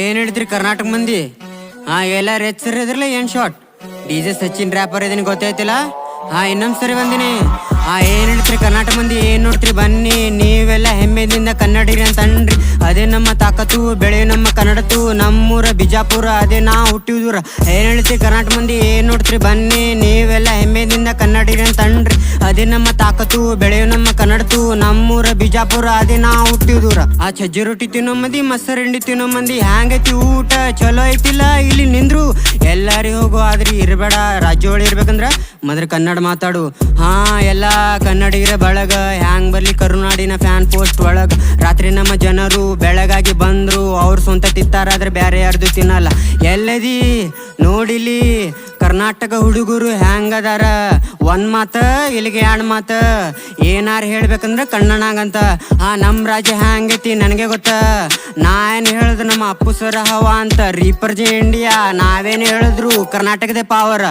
ಏನ್ ಹೇಳ್ತೀರಿ ಕರ್ನಾಟಕ ಮಂದಿ? ಎಲ್ಲಾರು ಹೆಚ್ಚರಿದ್ರಲ್ಲ ಏನ್ ಶಾಟ್ DJ ಸಚಿನ್ ರ್ಯಾಪರ್ ಇದೀನಿ ಗೊತ್ತೈತಿಲ್ಲ. ಇನ್ನೊಂದ್ ಸರಿ ಬಂದಿನಿ. ಏನ್ ಹೇಳ್ತೀರಿ ಕರ್ನಾಟಕ ಮಂದಿ, ಏನ್ ನೋಡ್ತೀರಿ ಬನ್ನಿ ನೀವೆಲ್ಲ ಹೆಮ್ಮೆದಿಂದ ಕನ್ನಡಿಗರಿ ಅಂತ ಅನ್ರಿ. ಅದೇ ನಮ್ಮ ತಾಕತ್ತು, ಬೆಳೆ ನಮ್ಮ ಕನ್ನಡತು, ನಮ್ಮೂರ ಬಿಜಾಪುರ, ಅದೇ ನಾ ಹುಟ್ಟಿದೂರ. ಏನ್ ಹೇಳ್ತೀರಿ ಕರ್ನಾಟಕ ಮಂದಿ, ಏನ್ ನೋಡ್ತೀರಿ ಬನ್ನಿ ನೀವೆಲ್ಲ ಹೆಮ್ಮೆದಿಂದ ಕನ್ನಡಿಗರಿ ಅಂತ ಅನ್ರಿ. ಅದೇ ನಮ್ಮ ತಾಕತ್ತು, ಬೆಳೆ ನಮ್ಮ ಕನ್ನಡತು, ನಮ್ಮೂರ ಬಿಜಾಪುರ, ಅದೇ ನಾ ಹುಟ್ಟಿದೂರ. ಸಜ್ಜಿ ರೊಟ್ಟಿ ತಿನ್ನೋ ಮಂದಿ, ಮೊಸರಿಂಡಿ ತಿನ್ನೋ ಮಂದಿ, ಹ್ಯಾಂಗೈತಿ ಊಟ ಚಲೋ ಐತಿಲ್ಲ ಇಲ್ಲಿ ನಿಂದ್ರು. ಎಲ್ಲಾರಿಗೂ ಹೋಗು ಆದ್ರಿ ಇರ್ಬೇಡ, ರಾಜ್ಯ ಒಳಗೆ ಇರ್ಬೇಕಂದ್ರ ಮೊದಲು ಕನ್ನಡ ಮಾತಾಡು. ಎಲ್ಲ ಕನ್ನಡಿಗರ ಬಳಗ ಹ್ಯಾಂಗ್ ಬರ್ಲಿ ಕರುನಾಡಿನ ಫ್ಯಾನ್ ಪೋಸ್ಟ್ ಒಳಗ. ರಾತ್ರಿ ನಮ್ಮ ಜನರು ಬೆಳಗಾಗಿ ಬಂದ್ರು, ಅವ್ರು ಸ್ವಂತ ತಿತ್ತಾರಾದ್ರೆ ಬೇರೆ ಯಾರ್ದು ತಿನ್ನಲ್ಲ. ಎಲ್ಲದಿ ನೋಡಿಲಿ ಕರ್ನಾಟಕ ಹುಡುಗರು ಹ್ಯಾಂಗದಾರ. ಒಂದ್ ಮಾತ ಇಲ್ಲಿಗೆ ಎರಡು ಮಾತ ಏನಾರು ಹೇಳ್ಬೇಕಂದ್ರೆ ಕನ್ನಡಾಗಂತ. ನಮ್ ರಾಜ್ಯ ಹ್ಯಾಂಗೈತಿ ನನಗೆ ಗೊತ್ತ. ನಾ ಏನ್ ಹೇಳಿದ್ರು ನಮ್ಮ ಅಪ್ಪು ಸರ ಹವಾ ಅಂತ, ರೀಪರ್ಜೆ ಇಂಡಿಯಾ ನಾವೇನು ಹೇಳಿದ್ರು ಕರ್ನಾಟಕದ ಪಾವರ.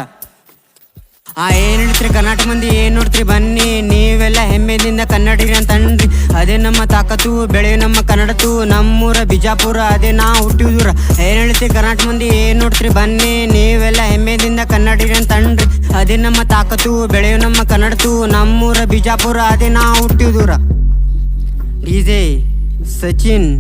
ಏನ್ ಹೇಳ್ತೀರಿ ಕರ್ನಾಟಕ ಮಂದಿ, ಏನ್ ನೋಡ್ತೀರಿ ಬನ್ನಿ ನೀವೆಲ್ಲ ಹೆಮ್ಮೆದಿಂದ ಕನ್ನಡಿಗರಿ ಅಂತ ಅನ್ರಿ. ಅದೇ ನಮ್ಮ ತಾಕತ್ತು, ಬೆಳೆ ನಮ್ಮ ಕನ್ನಡತು, ನಮ್ಮೂರ ಬಿಜಾಪುರ, ಅದೇ ನಾ ಹುಟ್ಟಿದೂರ. ಏನ್ ಹೇಳ್ತೀರಿ ಕರ್ನಾಟಕ ಮಂದಿ, ಏನ್ ನೋಡ್ತೀರಿ ಬನ್ನಿ ನೀವೆಲ್ಲ ಹೆಮ್ಮೆದಿಂದ ಕನ್ನಡಿಗರಿ ಅಂತ ಅನ್ರಿ. ಅದೇ ನಮ್ಮ ತಾಕತ್ತು, ಬೆಳೆ ನಮ್ಮ ಕನ್ನಡತು, ನಮ್ಮೂರ ಬಿಜಾಪುರ, ಅದೇ ನಾ ಹುಟ್ಟಿದೂರ. DJ ಸಚಿನ್.